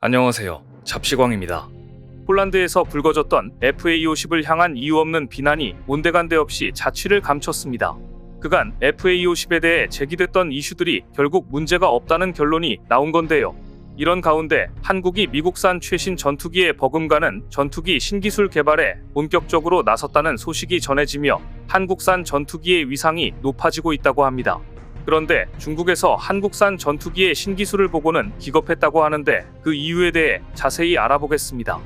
안녕하세요. 잡시광입니다. 폴란드에서 불거졌던 FA50을 향한 이유 없는 비난이 온데간데 없이 자취를 감췄습니다. 그간 FA50에 대해 제기됐던 이슈들이 결국 문제가 없다는 결론이 나온 건데요. 이런 가운데 한국이 미국산 최신 전투기에 버금가는 전투기 신기술 개발에 본격적으로 나섰다는 소식이 전해지며 한국산 전투기의 위상이 높아지고 있다고 합니다. 그런데 중국에서 한국산 전투기의 신기술을 보고는 기겁했다고 하는데 그 이유에 대해 자세히 알아보겠습니다.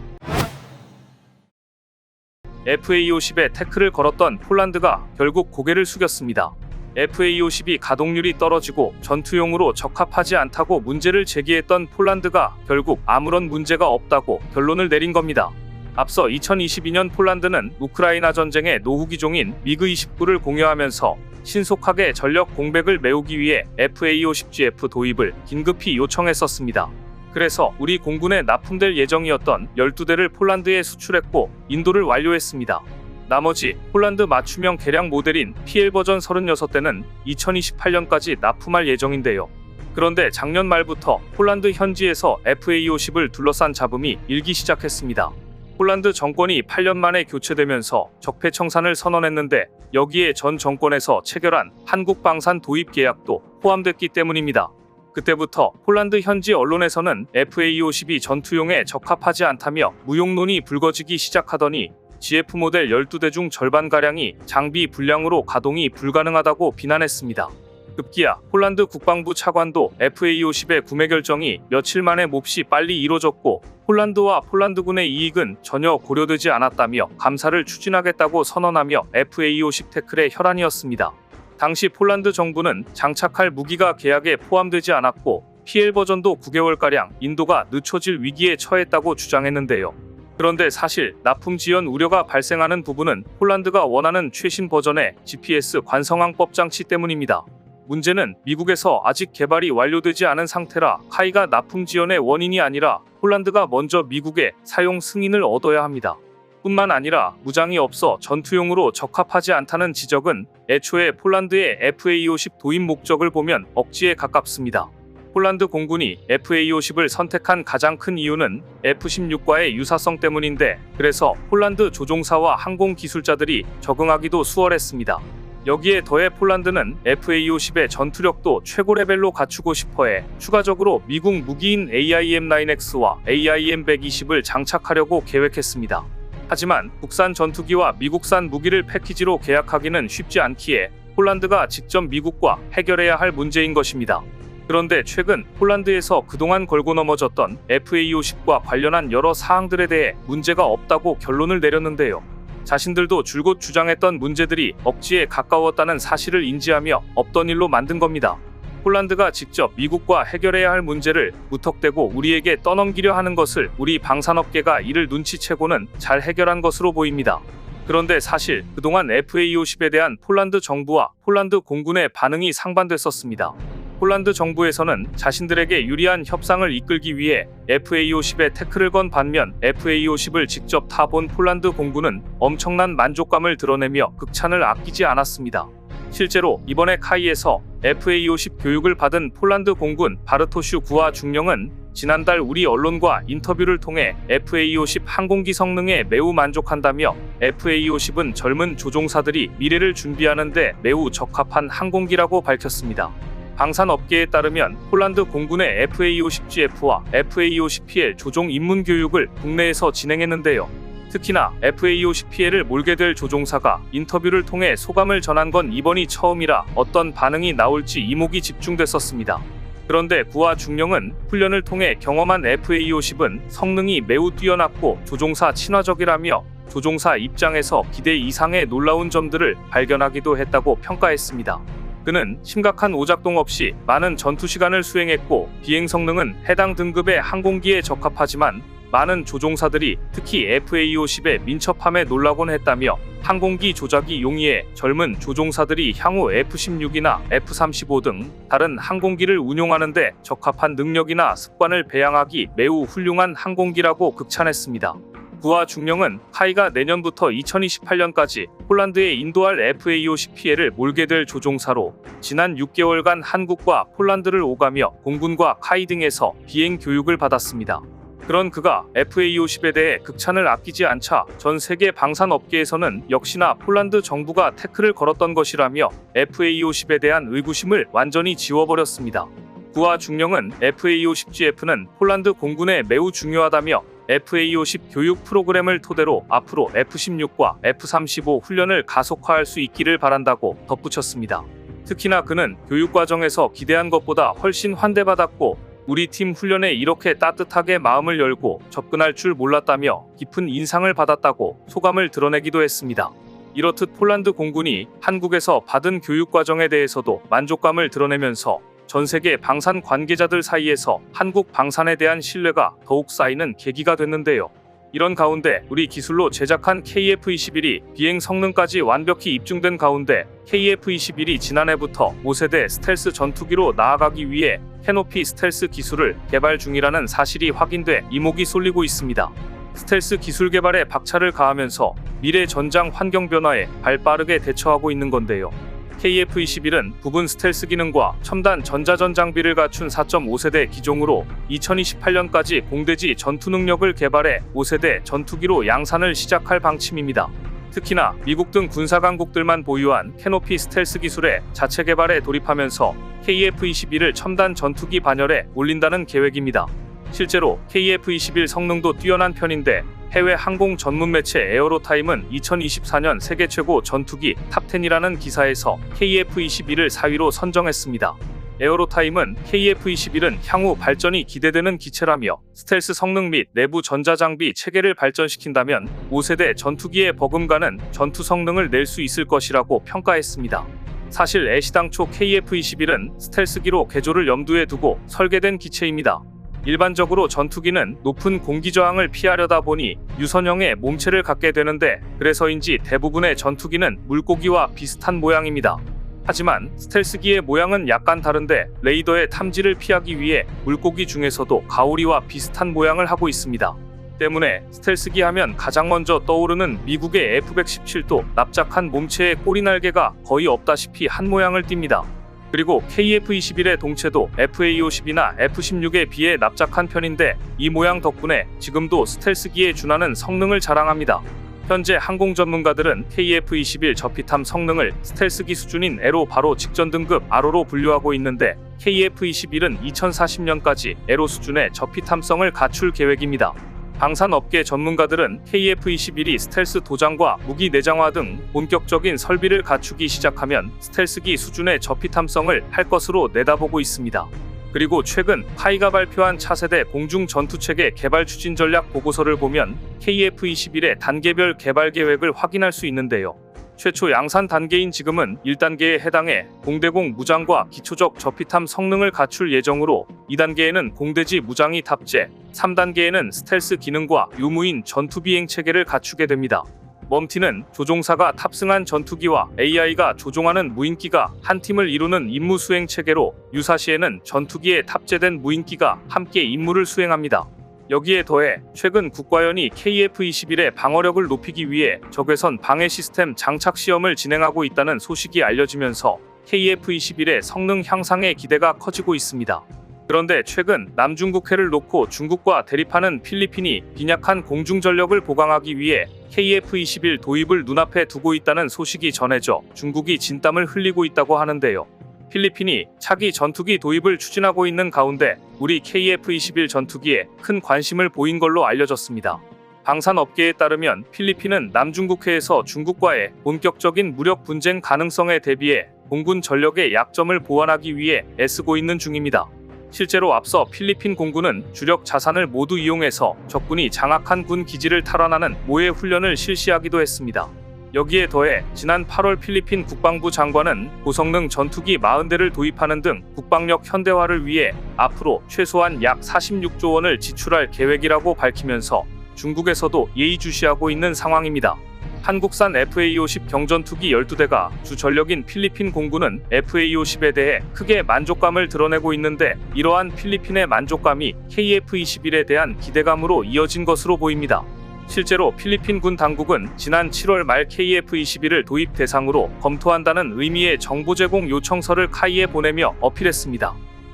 FA50에 태클을 걸었던 폴란드가 결국 고개를 숙였습니다. FA50이 가동률이 떨어지고 전투용으로 적합하지 않다고 문제를 제기했던 폴란드가 결국 아무런 문제가 없다고 결론을 내린 겁니다. 앞서 2022년 폴란드는 우크라이나 전쟁의 노후기종인 미그-29를 공여하면서 신속하게 전력 공백을 메우기 위해 FA50GF 도입을 긴급히 요청했었습니다. 그래서 우리 공군에 납품될 예정이었던 12대를 폴란드에 수출했고 인도를 완료했습니다. 나머지 폴란드 맞춤형 개량 모델인 PL 버전 36대는 2028년까지 납품할 예정인데요. 그런데 작년 말부터 폴란드 현지에서 FA50을 둘러싼 잡음이 일기 시작했습니다. 폴란드 정권이 8년 만에 교체되면서 적폐청산을 선언했는데 여기에 전 정권에서 체결한 한국 방산 도입 계약도 포함됐기 때문입니다. 그때부터 폴란드 현지 언론에서는 FA50이 전투용에 적합하지 않다며 무용론이 불거지기 시작하더니 GF 모델 12대 중 절반가량이 장비 불량으로 가동이 불가능하다고 비난했습니다. 급기야 폴란드 국방부 차관도 FA50의 구매 결정이 며칠 만에 몹시 빨리 이뤄졌고 폴란드와 폴란드군의 이익은 전혀 고려되지 않았다며 감사를 추진하겠다고 선언하며 FA50 태클의 혈안이었습니다. 당시 폴란드 정부는 장착할 무기가 계약에 포함되지 않았고 PL 버전도 9개월가량 인도가 늦춰질 위기에 처했다고 주장했는데요. 그런데 사실 납품 지연 우려가 발생하는 부분은 폴란드가 원하는 최신 버전의 GPS 관성항법 장치 때문입니다. 문제는 미국에서 아직 개발이 완료되지 않은 상태라 카이가 납품 지연의 원인이 아니라 폴란드가 먼저 미국의 사용 승인을 얻어야 합니다. 뿐만 아니라 무장이 없어 전투용으로 적합하지 않다는 지적은 애초에 폴란드의 FA50 도입 목적을 보면 억지에 가깝습니다. 폴란드 공군이 FA50을 선택한 가장 큰 이유는 F-16과의 유사성 때문인데 그래서 폴란드 조종사와 항공 기술자들이 적응하기도 수월했습니다. 여기에 더해 폴란드는 FA50의 전투력도 최고 레벨로 갖추고 싶어해 추가적으로 미국 무기인 AIM-9X와 AIM-120을 장착하려고 계획했습니다. 하지만 국산 전투기와 미국산 무기를 패키지로 계약하기는 쉽지 않기에 폴란드가 직접 미국과 해결해야 할 문제인 것입니다. 그런데 최근 폴란드에서 그동안 걸고 넘어졌던 FA50과 관련한 여러 사항들에 대해 문제가 없다고 결론을 내렸는데요. 자신들도 줄곧 주장했던 문제들이 억지에 가까웠다는 사실을 인지하며 없던 일로 만든 겁니다. 폴란드가 직접 미국과 해결해야 할 문제를 무턱대고 우리에게 떠넘기려 하는 것을 우리 방산업계가 이를 눈치채고는 잘 해결한 것으로 보입니다. 그런데 사실 그동안 FA50에 대한 폴란드 정부와 폴란드 공군의 반응이 상반됐었습니다. 폴란드 정부에서는 자신들에게 유리한 협상을 이끌기 위해 FA50에 태클을 건 반면 FA50을 직접 타본 폴란드 공군은 엄청난 만족감을 드러내며 극찬을 아끼지 않았습니다. 실제로 이번에 카이에서 FA50 교육을 받은 폴란드 공군 바르토슈 구하 중령은 지난달 우리 언론과 인터뷰를 통해 FA50 항공기 성능에 매우 만족한다며 FA50은 젊은 조종사들이 미래를 준비하는 데 매우 적합한 항공기라고 밝혔습니다. 방산업계에 따르면 폴란드 공군의 FA50GF와 FA50PL 조종 입문 교육을 국내에서 진행했는데요. 특히나 FA50PL을 몰게 될 조종사가 인터뷰를 통해 소감을 전한 건 이번이 처음이라 어떤 반응이 나올지 이목이 집중됐었습니다. 그런데 구하 중령은 훈련을 통해 경험한 FA50은 성능이 매우 뛰어났고 조종사 친화적이라며 조종사 입장에서 기대 이상의 놀라운 점들을 발견하기도 했다고 평가했습니다. 그는 심각한 오작동 없이 많은 전투 시간을 수행했고 비행 성능은 해당 등급의 항공기에 적합하지만 많은 조종사들이 특히 FA50의 민첩함에 놀라곤 했다며 항공기 조작이 용이해 젊은 조종사들이 향후 F-16이나 F-35 등 다른 항공기를 운용하는 데 적합한 능력이나 습관을 배양하기 매우 훌륭한 항공기라고 극찬했습니다. 구하 중령은 카이가 내년부터 2028년까지 폴란드에 인도할 FA50PL을 몰게 될 조종사로 지난 6개월간 한국과 폴란드를 오가며 공군과 카이 등에서 비행 교육을 받았습니다. 그런 그가 FA-50에 대해 극찬을 아끼지 않자 전 세계 방산 업계에서는 역시나 폴란드 정부가 태클을 걸었던 것이라며 FA-50에 대한 의구심을 완전히 지워버렸습니다. 구와 중령은 FA-50GF는 폴란드 공군에 매우 중요하다며 FA-50 교육 프로그램을 토대로 앞으로 F-16과 F-35 훈련을 가속화할 수 있기를 바란다고 덧붙였습니다. 특히나 그는 교육 과정에서 기대한 것보다 훨씬 환대받았고 우리 팀 훈련에 이렇게 따뜻하게 마음을 열고 접근할 줄 몰랐다며 깊은 인상을 받았다고 소감을 드러내기도 했습니다. 이렇듯 폴란드 공군이 한국에서 받은 교육 과정에 대해서도 만족감을 드러내면서 전 세계 방산 관계자들 사이에서 한국 방산에 대한 신뢰가 더욱 쌓이는 계기가 됐는데요. 이런 가운데 우리 기술로 제작한 KF-21이 비행 성능까지 완벽히 입증된 가운데 KF-21이 지난해부터 5세대 스텔스 전투기로 나아가기 위해 캐노피 스텔스 기술을 개발 중이라는 사실이 확인돼 이목이 쏠리고 있습니다. 스텔스 기술 개발에 박차를 가하면서 미래 전장 환경 변화에 발빠르게 대처하고 있는 건데요. KF-21은 부분 스텔스 기능과 첨단 전자전 장비를 갖춘 4.5세대 기종으로 2028년까지 공대지 전투 능력을 개발해 5세대 전투기로 양산을 시작할 방침입니다. 특히나 미국 등 군사 강국들만 보유한 캐노피 스텔스 기술의 자체 개발에 돌입하면서 KF-21을 첨단 전투기 반열에 올린다는 계획입니다. 실제로 KF-21 성능도 뛰어난 편인데 해외 항공 전문 매체 에어로타임은 2024년 세계 최고 전투기 탑10이라는 기사에서 KF-21을 4위로 선정했습니다. 에어로타임은 KF-21은 향후 발전이 기대되는 기체라며 스텔스 성능 및 내부 전자장비 체계를 발전시킨다면 5세대 전투기에 버금가는 전투 성능을 낼 수 있을 것이라고 평가했습니다. 사실 애시당초 KF-21은 스텔스기로 개조를 염두에 두고 설계된 기체입니다. 일반적으로 전투기는 높은 공기 저항을 피하려다 보니 유선형의 몸체를 갖게 되는데 그래서인지 대부분의 전투기는 물고기와 비슷한 모양입니다. 하지만 스텔스기의 모양은 약간 다른데 레이더의 탐지를 피하기 위해 물고기 중에서도 가오리와 비슷한 모양을 하고 있습니다. 때문에 스텔스기 하면 가장 먼저 떠오르는 미국의 F-117도 납작한 몸체의 꼬리날개가 거의 없다시피 한 모양을 띱니다. 그리고 KF-21의 동체도 FA-50이나 F-16에 비해 납작한 편인데 이 모양 덕분에 지금도 스텔스기에 준하는 성능을 자랑합니다. 현재 항공 전문가들은 KF-21 저피탐 성능을 스텔스기 수준인 에로 바로 직전 등급 R로 분류하고 있는데 KF-21은 2040년까지 에로 수준의 저피탐성을 갖출 계획입니다. 방산업계 전문가들은 KF-21이 스텔스 도장과 무기 내장화 등 본격적인 설비를 갖추기 시작하면 스텔스기 수준의 저피탐성을 할 것으로 내다보고 있습니다. 그리고 최근 파이가 발표한 차세대 공중 전투체계 개발 추진 전략 보고서를 보면 KF-21의 단계별 개발 계획을 확인할 수 있는데요. 최초 양산 단계인 지금은 1단계에 해당해 공대공 무장과 기초적 저피탐 성능을 갖출 예정으로 2단계에는 공대지 무장이 탑재, 3단계에는 스텔스 기능과 유무인 전투 비행 체계를 갖추게 됩니다. 멈티는 조종사가 탑승한 전투기와 AI가 조종하는 무인기가 한 팀을 이루는 임무 수행 체계로 유사시에는 전투기에 탑재된 무인기가 함께 임무를 수행합니다. 여기에 더해 최근 국가연이 KF-21의 방어력을 높이기 위해 적외선 방해 시스템 장착 시험을 진행하고 있다는 소식이 알려지면서 KF-21의 성능 향상에 기대가 커지고 있습니다. 그런데 최근 남중국해를 놓고 중국과 대립하는 필리핀이 빈약한 공중전력을 보강하기 위해 KF-21 도입을 눈앞에 두고 있다는 소식이 전해져 중국이 진땀을 흘리고 있다고 하는데요. 필리핀이 차기 전투기 도입을 추진하고 있는 가운데 우리 KF-21 전투기에 큰 관심을 보인 걸로 알려졌습니다. 방산업계에 따르면 필리핀은 남중국해에서 중국과의 본격적인 무력 분쟁 가능성에 대비해 공군 전력의 약점을 보완하기 위해 애쓰고 있는 중입니다. 실제로 앞서 필리핀 공군은 주력 자산을 모두 이용해서 적군이 장악한 군 기지를 탈환하는 모의 훈련을 실시하기도 했습니다. 여기에 더해 지난 8월 필리핀 국방부 장관은 고성능 전투기 40대를 도입하는 등 국방력 현대화를 위해 앞으로 최소한 약 46조 원을 지출할 계획이라고 밝히면서 중국에서도 예의주시하고 있는 상황입니다. 한국산 FA-50 경전투기 12대가 주 전력인 필리핀 공군은 FA-50에 대해 크게 만족감을 드러내고 있는데 이러한 필리핀의 만족감이 KF-21에 대한 기대감으로 이어진 것으로 보입니다. 실제로 필리핀 군 당국은 지난 7월 말 KF-21을 도입 대상으로 검토한다는 의미의 정보 제공 요청서를 카이에 보내며 어필했습니다.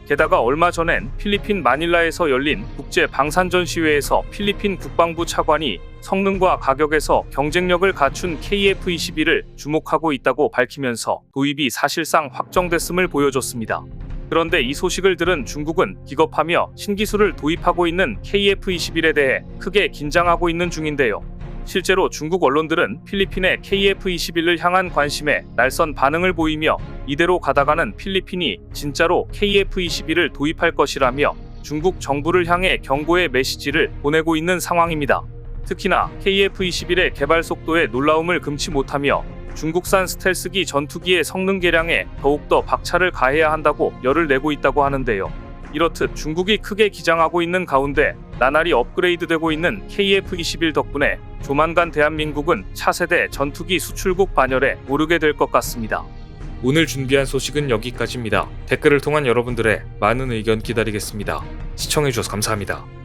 게다가 얼마 전엔 필리핀 마닐라에서 열린 국제 방산전시회에서 필리핀 국방부 차관이 성능과 가격에서 경쟁력을 갖춘 KF-21을 주목하고 있다고 밝히면서 도입이 사실상 확정됐음을 보여줬습니다. 그런데 이 소식을 들은 중국은 기겁하며 신기술을 도입하고 있는 KF-21에 대해 크게 긴장하고 있는 중인데요. 실제로 중국 언론들은 필리핀의 KF-21을 향한 관심에 날선 반응을 보이며 이대로 가다가는 필리핀이 진짜로 KF-21을 도입할 것이라며 중국 정부를 향해 경고의 메시지를 보내고 있는 상황입니다. 특히나 KF-21의 개발 속도에 놀라움을 금치 못하며 중국산 스텔스기 전투기의 성능 개량에 더욱더 박차를 가해야 한다고 열을 내고 있다고 하는데요. 이렇듯 중국이 크게 기장하고 있는 가운데 나날이 업그레이드되고 있는 KF-21 덕분에 조만간 대한민국은 차세대 전투기 수출국 반열에 오르게 될 것 같습니다. 오늘 준비한 소식은 여기까지입니다. 댓글을 통한 여러분들의 많은 의견 기다리겠습니다. 시청해주셔서 감사합니다.